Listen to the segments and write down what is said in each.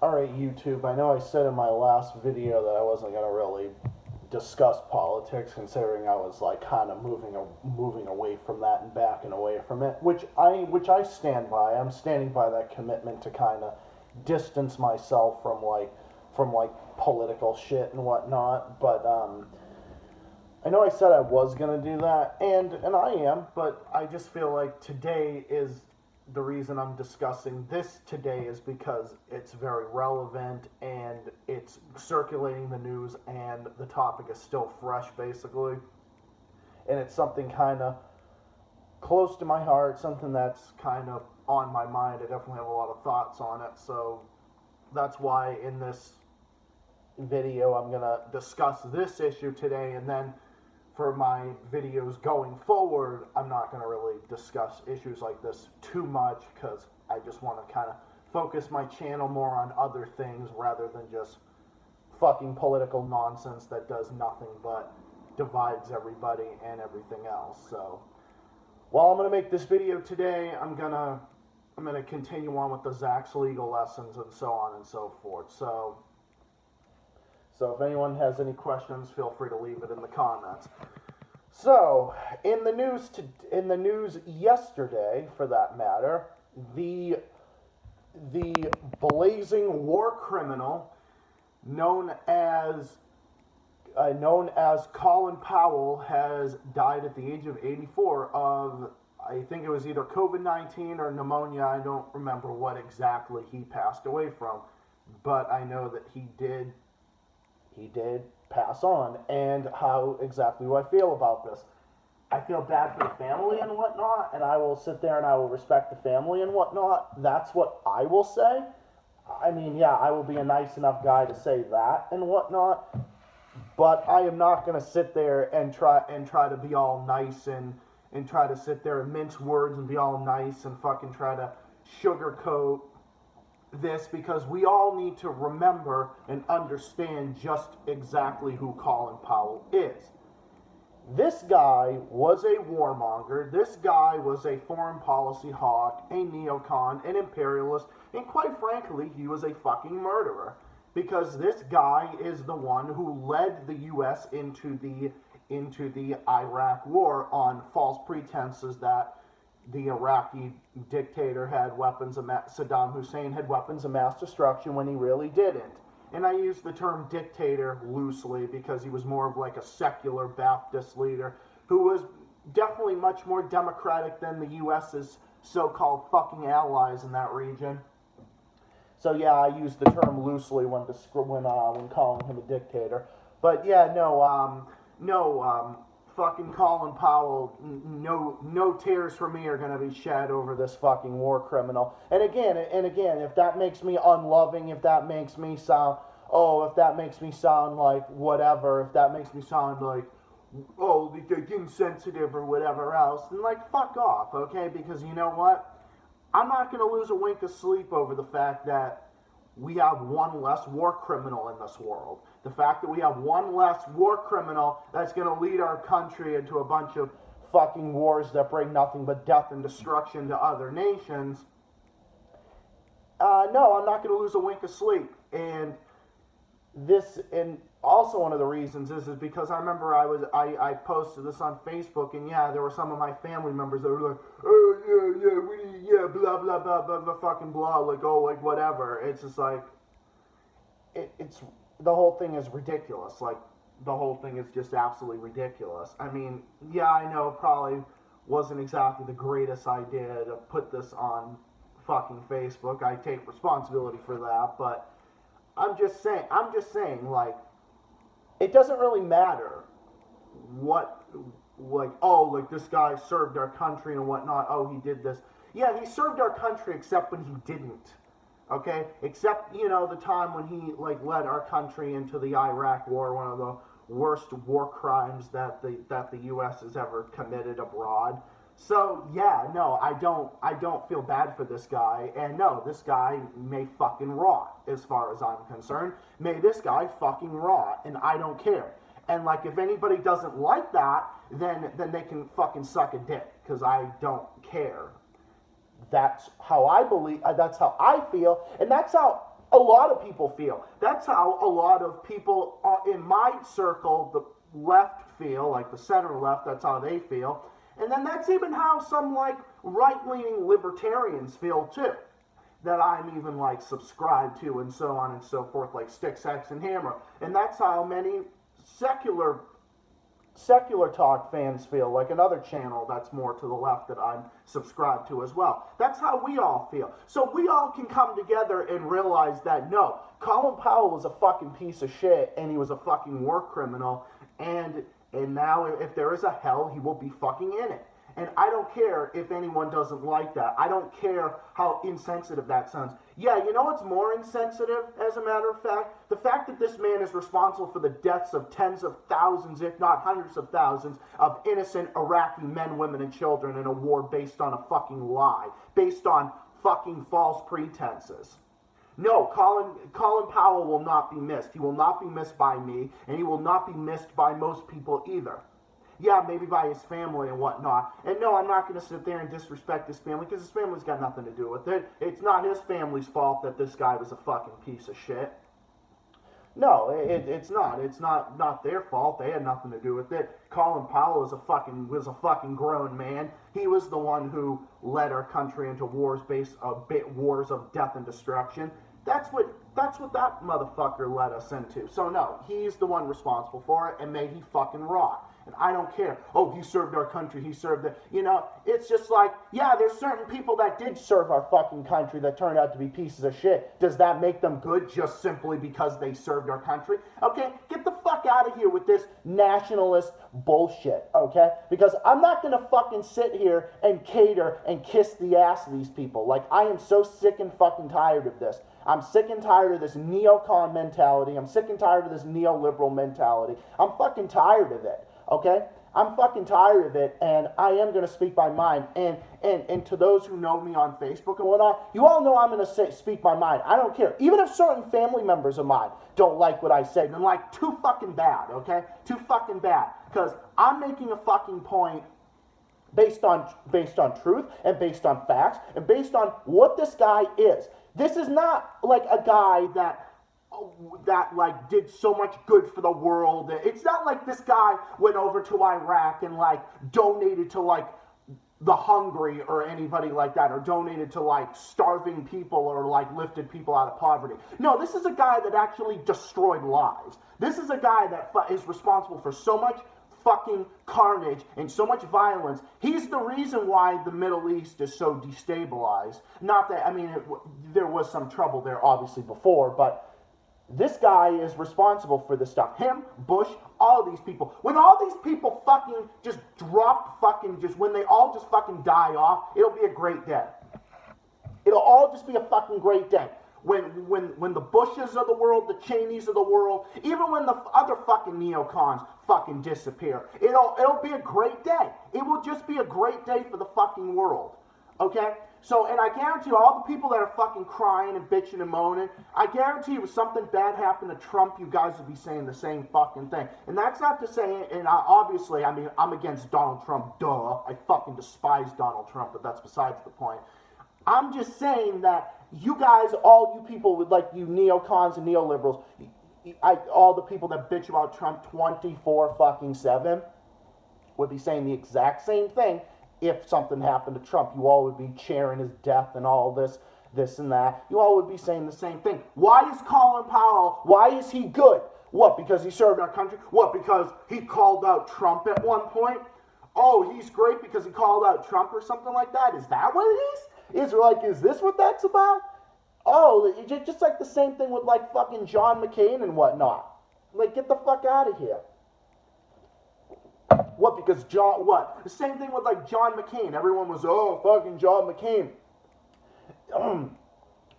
Alright, YouTube, I know I said in my last video that I wasn't going to really discuss politics, considering I was like kind of moving away from that and backing away from it, which I stand by. I'm standing by that commitment to kind of distance myself from like political shit and whatnot. But I know I said I was gonna do that, and I am, but I just feel like today is the reason I'm discussing this today is because it's very relevant and it's circulating the news and the topic is still fresh, basically. And it's something kind of close to my heart, something that's kind of on my mind. I definitely have a lot of thoughts on it, so that's why in this video I'm going to discuss this issue today, and then for my videos going forward, I'm not going to really discuss issues like this too much because I just want to kind of focus my channel more on other things rather than just fucking political nonsense that does nothing but divides everybody and everything else. So, while I'm going to make this video today, I'm going to continue on with the Zach's legal lessons and so on and so forth. So if anyone has any questions, feel free to leave it in the comments. So, in the news yesterday, for that matter, the blazing war criminal known as Colin Powell has died at the age of 84 of, I think it was either COVID-19 or pneumonia. I don't remember what exactly he passed away from, but I know that he did pass on. And how exactly do I feel about this? I feel bad for the family and whatnot, and I will sit there and I will respect the family and whatnot. That's what I will say. I mean, yeah, I will be a nice enough guy to say that and whatnot, but I am not going to sit there and try to be all nice and try to sit there and mince words and be all nice and fucking try to sugarcoat this, because we all need to remember and understand just exactly who Colin Powell is. This guy was a warmonger. This guy was a foreign policy hawk, a neocon, an imperialist, and quite frankly, he was a fucking murderer. Because this guy is the one who led the U.S. into the Iraq war on false pretenses that the Iraqi dictator had weapons of Saddam Hussein had weapons of mass destruction when he really didn't. And I use the term dictator loosely because he was more of like a secular Baptist leader who was definitely much more democratic than the U.S.'s so-called fucking allies in that region. So yeah, I use the term loosely when calling him a dictator. But yeah, fucking Colin Powell, no tears for me are going to be shed over this fucking war criminal. And again, if that makes me unloving, if that makes me sound like whatever, if that makes me sound like, like insensitive or whatever else, then like fuck off, okay? Because you know what? I'm not going to lose a wink of sleep over the fact that we have one less war criminal in this world. The fact that we have one less war criminal that's going to lead our country into a bunch of fucking wars that bring nothing but death and destruction to other nations. No, I'm not going to lose a wink of sleep. And also one of the reasons is because I remember I posted this on Facebook, and yeah, there were some of my family members that were like, oh blah blah blah blah blah fucking blah, like, oh, like whatever. It's just like it's the whole thing is ridiculous. Like, the whole thing is just absolutely ridiculous. I mean, yeah, I know it probably wasn't exactly the greatest idea to put this on fucking Facebook. I take responsibility for that, but I'm just saying, like, it doesn't really matter what, like, oh, like, this guy served our country and whatnot, oh, he did this. Yeah, he served our country except when he didn't, okay? Except, the time when he, like, led our country into the Iraq war, one of the worst war crimes that the U.S. has ever committed abroad. So, yeah, no, I don't feel bad for this guy, and no, this guy may fucking rot, as far as I'm concerned. May this guy fucking rot, and I don't care. And, like, if anybody doesn't like that, then they can fucking suck a dick, because I don't care. That's how I believe, that's how I feel, and that's how a lot of people feel. That's how a lot of people in my circle, the left, feel, like the center left, that's how they feel. And then that's even how some like right-leaning libertarians feel too, that I'm even like subscribed to and so on and so forth, like Stick, Sex, and Hammer. And that's how many secular talk fans feel, like another channel that's more to the left that I'm subscribed to as well. That's how we all feel. So we all can come together and realize that no, Colin Powell was a fucking piece of shit and he was a fucking war criminal, and now if there is a hell, he will be fucking in it. And I don't care if anyone doesn't like that. I don't care how insensitive that sounds. Yeah, you know what's more insensitive, as a matter of fact? The fact that this man is responsible for the deaths of tens of thousands, if not hundreds of thousands, of innocent Iraqi men, women, and children in a war based on a fucking lie, based on fucking false pretenses. No, Colin Powell will not be missed. He will not be missed by me, and he will not be missed by most people either. Yeah, maybe by his family and whatnot. And no, I'm not going to sit there and disrespect his family, because his family's got nothing to do with it. It's not his family's fault that this guy was a fucking piece of shit. No, it's not. It's not their fault. They had nothing to do with it. Colin Powell was a fucking grown man. He was the one who led our country into wars of death and destruction. That's what that motherfucker led us into. So no, he's the one responsible for it, and may he fucking rot. And I don't care. Oh, he served our country. He served the... You know, it's just like, yeah, there's certain people that did serve our fucking country that turned out to be pieces of shit. Does that make them good just simply because they served our country? Okay, get the fuck out of here with this nationalist bullshit, okay? Because I'm not going to fucking sit here and cater and kiss the ass of these people. Like, I am so sick and fucking tired of this. I'm sick and tired of this neocon mentality. I'm sick and tired of this neoliberal mentality. I'm fucking tired of it. Okay? I'm fucking tired of it, and I am going to speak my mind. And to those who know me on Facebook and whatnot, you all know I'm going to speak my mind. I don't care. Even if certain family members of mine don't like what I say, then like too fucking bad, okay? Too fucking bad. Because I'm making a fucking point based on truth and based on facts and based on what this guy is. This is not like a guy that like did so much good for the world. It's not like this guy went over to Iraq and like donated to like the hungry or anybody like that, or donated to like starving people or like lifted people out of poverty. No, this is a guy that actually destroyed lives. This is a guy that is responsible for so much fucking carnage and so much violence. He's the reason why the Middle East is so destabilized. Not that, I mean, there was some trouble there obviously before, but this guy is responsible for this stuff. Him, Bush, all these people. When all these people fucking just drop fucking, just when they all just fucking die off, it'll be a great day. It'll all just be a fucking great day. When the Bushes of the world, the Cheneys of the world, even when the other fucking neocons fucking disappear, it'll be a great day. It will just be a great day for the fucking world. Okay? So, and I guarantee you, all the people that are fucking crying and bitching and moaning, I guarantee you if something bad happened to Trump, you guys would be saying the same fucking thing. And that's not to say, and obviously, I mean, I'm against Donald Trump, duh. I fucking despise Donald Trump, but that's besides the point. I'm just saying that you guys, all you people with like you neocons and neoliberals, all the people that bitch about Trump 24/7 would be saying the exact same thing. If something happened to Trump, you all would be cheering his death and all this and that. You all would be saying the same thing. Why is Colin Powell, why is he good? What, because he served our country? What, because he called out Trump at one point? Oh, he's great because he called out Trump or something like that? Is that what it is? Is this what that's about? Oh, just like the same thing with like fucking John McCain and whatnot. Like, get the fuck out of here. What, because the same thing with like John McCain. Everyone was, oh, fucking John McCain.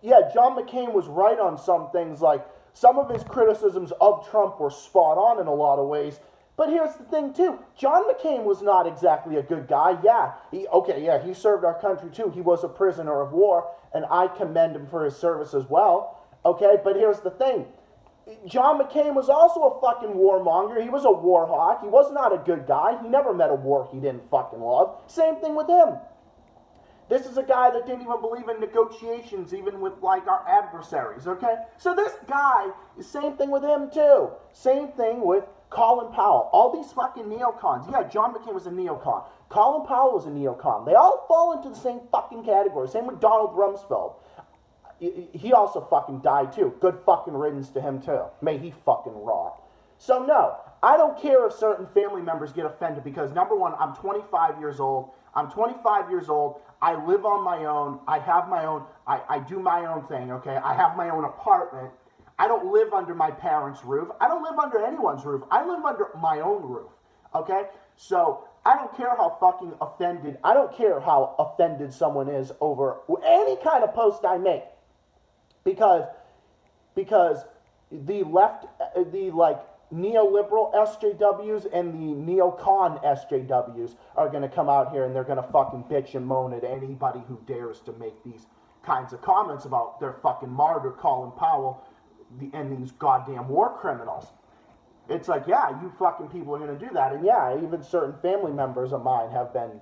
Yeah, John McCain was right on some things. Like, some of his criticisms of Trump were spot on in a lot of ways. But here's the thing too. John McCain was not exactly a good guy. Yeah, he served our country too. He was a prisoner of war, and I commend him for his service as well. Okay, but here's the thing. John McCain was also a fucking warmonger. He was a war hawk. He was not a good guy. He never met a war he didn't fucking love. Same thing with him. This is a guy that didn't even believe in negotiations, even with like our adversaries, okay? So this guy, same thing with him too. Same thing with Colin Powell. All these fucking neocons. Yeah, John McCain was a neocon. Colin Powell was a neocon. They all fall into the same fucking category. Same with Donald Rumsfeld. He also fucking died too. Good fucking riddance to him too. May he fucking rot. So no, I don't care if certain family members get offended because number one, I'm 25 years old. I'm 25 years old. I live on my own. I have my own, I do my own thing, okay? I have my own apartment. I don't live under my parents' roof. I don't live under anyone's roof. I live under my own roof, okay? So I don't care how fucking offended, I don't care how offended someone is over any kind of post I make. Because the left, the like neoliberal SJWs and the neocon SJWs are going to come out here and they're going to fucking bitch and moan at anybody who dares to make these kinds of comments about their fucking martyr Colin Powell and these goddamn war criminals. It's like, yeah, you fucking people are going to do that. And yeah, even certain family members of mine have been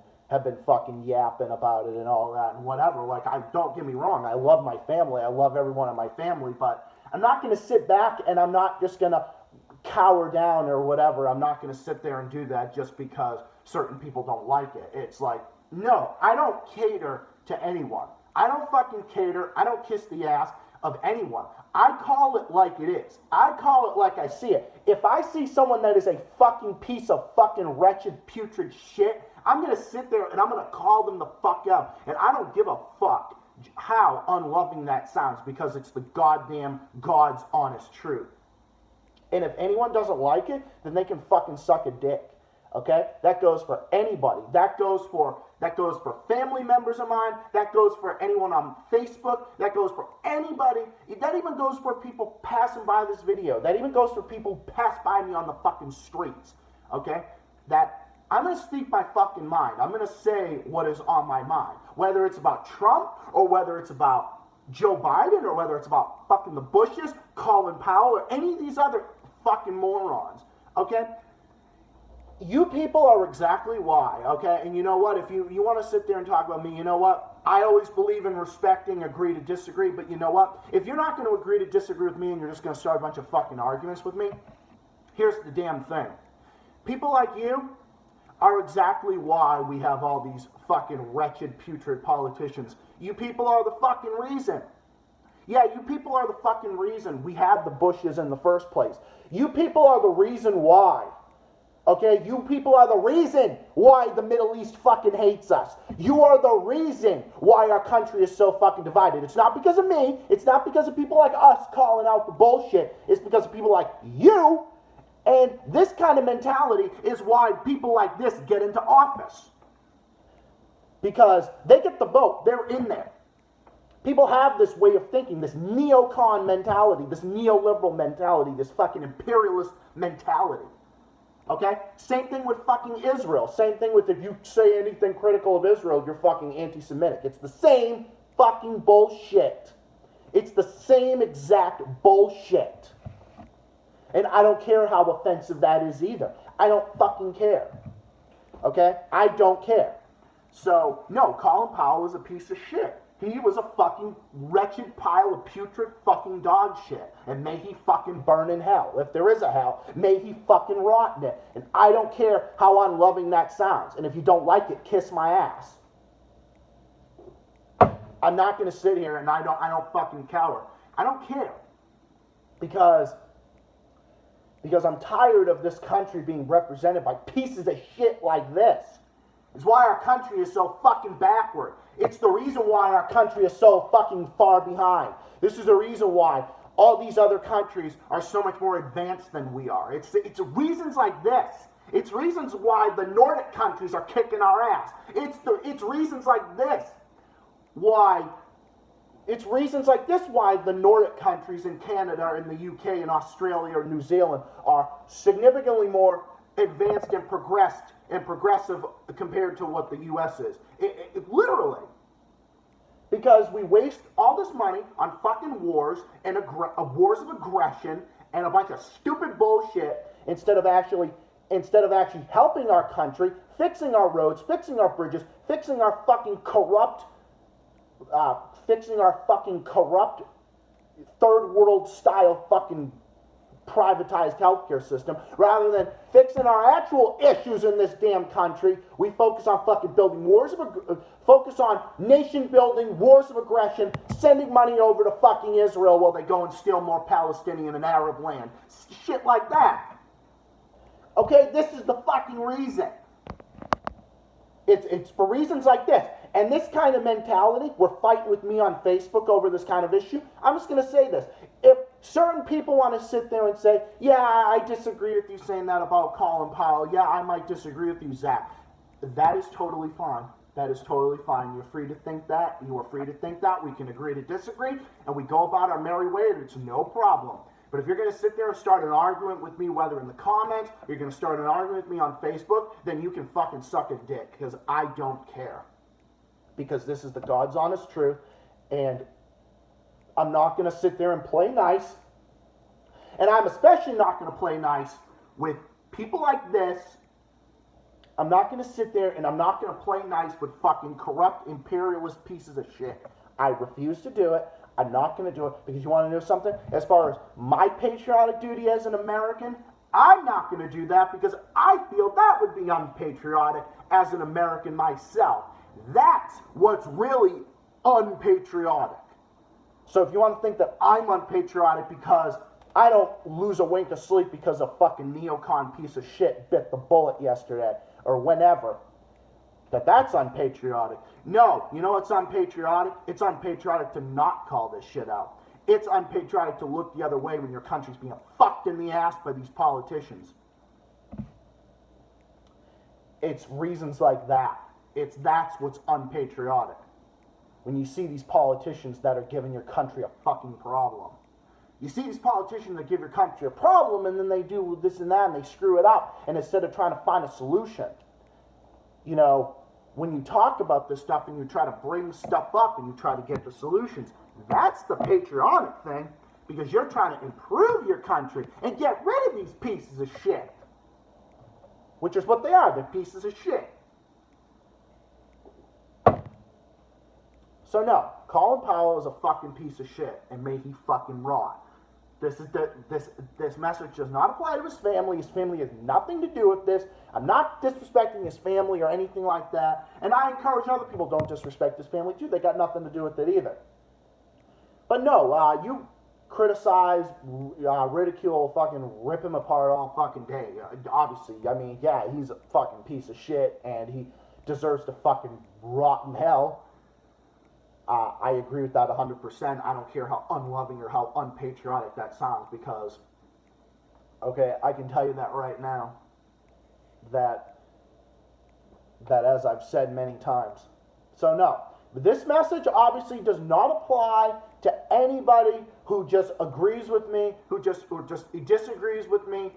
fucking yapping about it and all that and whatever. Like, don't get me wrong, I love my family, I love everyone in my family, but I'm not going to sit back and I'm not just going to cower down or whatever. I'm not going to sit there and do that just because certain people don't like it. It's like, no, I don't cater to anyone. I don't fucking cater. I don't kiss the ass of anyone. I call it like it is. I call it like I see it. If I see someone that is a fucking piece of fucking wretched, putrid shit, I'm going to sit there and I'm going to call them the fuck out. And I don't give a fuck how unloving that sounds because it's the goddamn God's honest truth. And if anyone doesn't like it, then they can fucking suck a dick. Okay? That goes for anybody. That goes for family members of mine. That goes for anyone on Facebook. That goes for anybody. That even goes for people passing by this video. That even goes for people who pass by me on the fucking streets. Okay? That I'm going to speak my fucking mind. I'm going to say what is on my mind. Whether it's about Trump or whether it's about Joe Biden or whether it's about fucking the Bushes, Colin Powell, or any of these other fucking morons. Okay? You people are exactly why, okay? And you know what? If you want to sit there and talk about me, you know what? I always believe in respecting, agree to disagree, but you know what? If you're not going to agree to disagree with me and you're just going to start a bunch of fucking arguments with me, here's the damn thing. People like you are exactly why we have all these fucking wretched, putrid politicians. You people are the fucking reason. Yeah, you people are the fucking reason we had the Bushes in the first place. You people are the reason why. Okay, you people are the reason why the Middle East fucking hates us. You are the reason why our country is so fucking divided. It's not because of me. It's not because of people like us calling out the bullshit. It's because of people like you. And this kind of mentality is why people like this get into office. Because they get the vote. They're in there. People have this way of thinking, this neocon mentality, this neoliberal mentality, this fucking imperialist mentality. Okay? Same thing with fucking Israel. Same thing with if you say anything critical of Israel, you're fucking anti-Semitic. It's the same fucking bullshit. It's the same exact bullshit. And I don't care how offensive that is either. I don't fucking care. Okay? I don't care. So, no, Colin Powell is a piece of shit. He was a fucking wretched pile of putrid fucking dog shit. And may he fucking burn in hell. If there is a hell, may he fucking rot in it. And I don't care how unloving that sounds. And if you don't like it, kiss my ass. I'm not going to sit here and I don't fucking cower. I don't care. Because I'm tired of this country being represented by pieces of shit like this. It's why our country is so fucking backward. It's the reason why our country is so fucking far behind. This is the reason why all these other countries are so much more advanced than we are. It's reasons like this. It's reasons why the Nordic countries are kicking our ass. It's reasons like this why the Nordic countries in Canada and the UK and Australia or New Zealand are significantly more advanced and progressive compared to what the U.S. is. Literally. Because we waste all this money on fucking wars and wars of aggression and a bunch of stupid bullshit instead of actually helping our country, fixing our roads, fixing our bridges, fixing our fucking corrupt fixing our fucking corrupt third world style fucking privatized healthcare system, rather than fixing our actual issues in this damn country. We focus on fucking building focus on nation building, wars of aggression, sending money over to fucking Israel while they go and steal more Palestinian and Arab land. Shit like that. Okay, this is the fucking reason. It's for reasons like this. And this kind of mentality, we're fighting with me on Facebook over this kind of issue. I'm just going to say this. If certain people want to sit there and say, yeah, I disagree with you saying that about Colin Powell. Yeah, I might disagree with you, Zach. That is totally fine. That is totally fine. You're free to think that. You are free to think that. We can agree to disagree. And we go about our merry way, and it's no problem. But if you're going to sit there and start an argument with me, whether in the comments, or you're going to start an argument with me on Facebook, then you can fucking suck a dick, because I don't care. Because this is the God's honest truth, and I'm not going to sit there and play nice. And I'm especially not going to play nice with people like this. I'm not going to sit there and I'm not going to play nice with fucking corrupt imperialist pieces of shit. I refuse to do it. I'm not going to do it, because you want to know something? As far as my patriotic duty as an American, I'm not going to do that, because I feel that would be unpatriotic as an American myself. That's what's really unpatriotic. So if you want to think that I'm unpatriotic because I don't lose a wink of sleep because a fucking neocon piece of shit bit the bullet yesterday or whenever, that's unpatriotic. No, you know what's unpatriotic? It's unpatriotic to not call this shit out. It's unpatriotic to look the other way when your country's being fucked in the ass by these politicians. It's reasons like that. That's what's unpatriotic. When you see these politicians that are giving your country a fucking problem. You see these politicians that give your country a problem, and then they do this and that, and they screw it up. And instead of trying to find a solution, you know, when you talk about this stuff and you try to bring stuff up and you try to get the solutions, that's the patriotic thing, because you're trying to improve your country and get rid of these pieces of shit. Which is what they are, they're pieces of shit. So no, Colin Powell is a fucking piece of shit, and may he fucking rot. This message does not apply to his family. His family has nothing to do with this. I'm not disrespecting his family or anything like that. And I encourage other people, don't disrespect his family too. They got nothing to do with it either. But no, you criticize, ridicule, fucking rip him apart all fucking day. Obviously, I mean, yeah, he's a fucking piece of shit, and he deserves to fucking rot in hell. I agree with that 100%. I don't care how unloving or how unpatriotic that sounds, because, okay, I can tell you that right now, that as I've said many times. So no, this message obviously does not apply to anybody who just agrees with me, who just disagrees with me,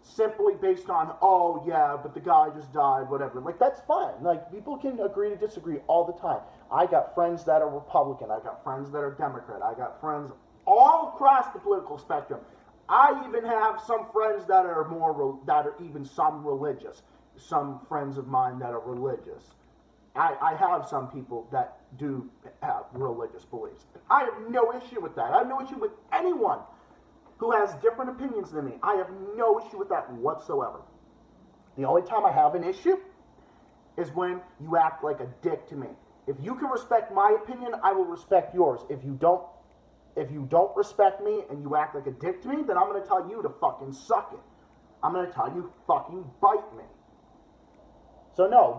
simply based on, oh yeah, but the guy just died, whatever. Like, that's fine. Like, people can agree to disagree all the time. I got friends that are Republican. I got friends that are Democrat. I got friends all across the political spectrum. I even have some friends that are even some religious. Some friends of mine that are religious. I have some people that do have religious beliefs. I have no issue with that. I have no issue with anyone who has different opinions than me. I have no issue with that whatsoever. The only time I have an issue is when you act like a dick to me. If you can respect my opinion, I will respect yours. If you don't respect me and you act like a dick to me, then I'm going to tell you to fucking suck it. I'm going to tell you fucking bite me. So no,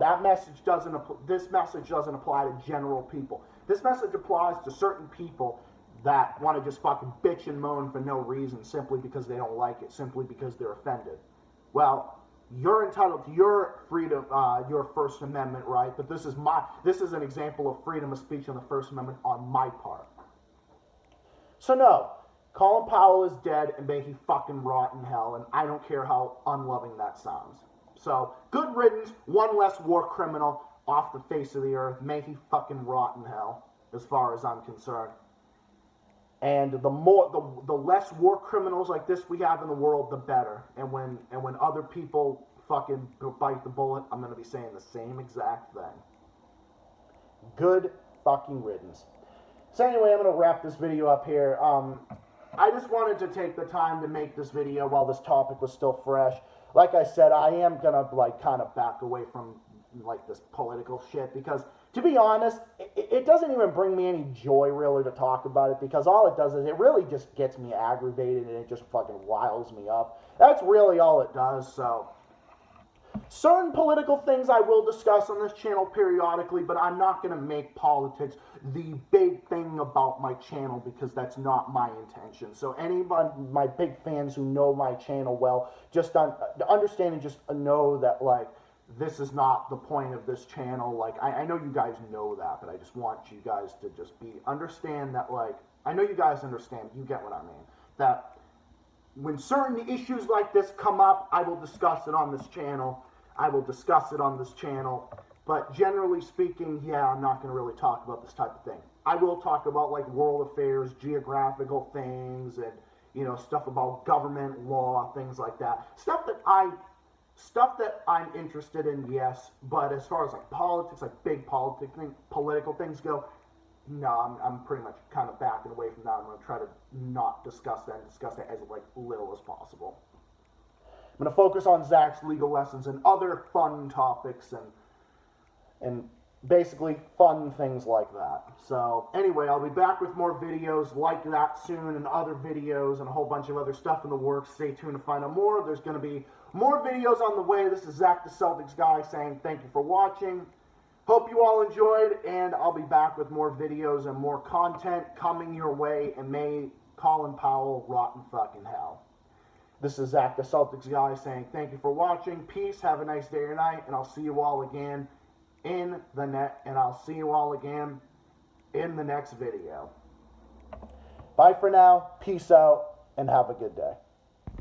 this message doesn't apply to general people. This message applies to certain people that want to just fucking bitch and moan for no reason, simply because they don't like it, simply because they're offended. Well, you're entitled to your freedom, your First Amendment right, but this is an example of freedom of speech on the First Amendment on my part. So no, Colin Powell is dead, and may he fucking rot in hell, and I don't care how unloving that sounds. So, good riddance, one less war criminal off the face of the earth. May he fucking rot in hell, as far as I'm concerned. And the less war criminals like this we have in the world, the better. And when other people fucking bite the bullet, I'm going to be saying the same exact thing. Good fucking riddance. So anyway, I'm going to wrap this video up here. I just wanted to take the time to make this video while this topic was still fresh. Like I said, I am going to like kind of back away from like this political shit because, to be honest, it doesn't even bring me any joy really to talk about it, because all it does is it really just gets me aggravated and it just fucking riles me up. That's really all it does. So certain political things I will discuss on this channel periodically, but I'm not going to make politics the big thing about my channel, because that's not my intention. So anyone, my big fans who know my channel well, just understand and just know that, like, this is not the point of this channel. Like, I know you guys know that, but I just want you guys to just understand that, like, I know you guys understand, you get what I mean, that when certain issues like this come up, I will discuss it on this channel. But generally speaking, yeah, I'm not going to really talk about this type of thing. I will talk about, like, world affairs, geographical things, and, you know, stuff about government, law, things like that. Stuff that I'm interested in, yes. But as far as, like, politics, like big political things go, no, I'm pretty much kind of backing away from that. I'm going to try to not discuss that and discuss it as, like, little as possible. I'm going to focus on Zach's legal lessons and other fun topics and basically fun things like that. So anyway, I'll be back with more videos like that soon, and other videos and a whole bunch of other stuff in the works. Stay tuned to find out more. There's going to be more videos on the way. This is Zach the Celtics guy saying thank you for watching. Hope you all enjoyed, and I'll be back with more videos and more content coming your way, and may Colin Powell rot in fucking hell. This is Zach the Celtics guy saying thank you for watching. Peace, have a nice day or night, and I'll see you all again in the next video. Bye for now, peace out, and have a good day.